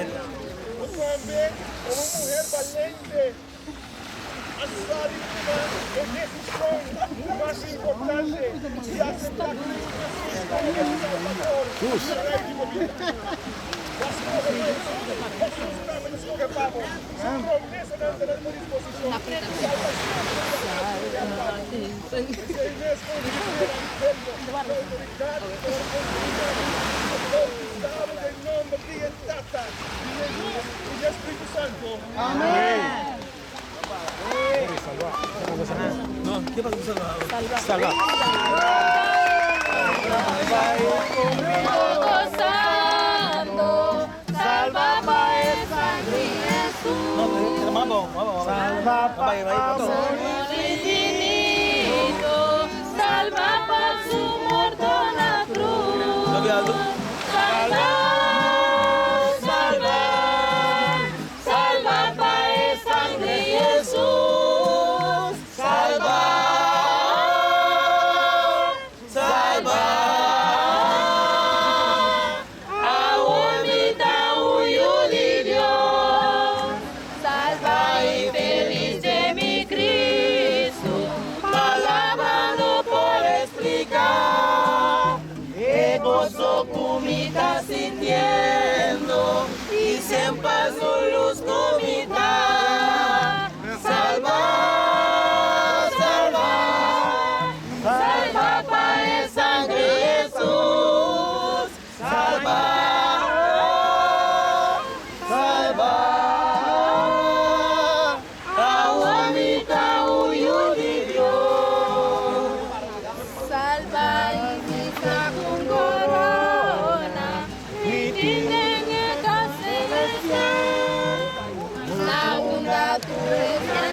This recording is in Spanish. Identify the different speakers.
Speaker 1: Un hombre o una mujer valiente así en decisión más importante y aceptar a Cristo como el Salvador y Rey de mi vida. Las cosas no existen, Jesús también escoge pago. Su promesa no tenemos disposición. Salvación ese mes con el autoridad, bautizado en el nombre de Tata, de Dios y del Espíritu Santo. Amén.
Speaker 2: No, ¿qué pasa con salvador?
Speaker 3: Salva.
Speaker 4: Gozando, salva para el sangre Jesús.
Speaker 3: Salva para
Speaker 4: Amor infinito, salva para su muerto en la cruz. Salva, salva, salva para el sangre Jesús. Salva, salva. Ahorita huyo de Dios. Salva y feliz de mi Cristo. Palabra no puedo explicar. Qué gozo comida sintiendo y siempre su luz comida. Salva, salva, salva para el sangre Jesús. Salva, salva. Ahorita huyo de Dios. Salva y vista con corona, y tienen que hacer la onda tu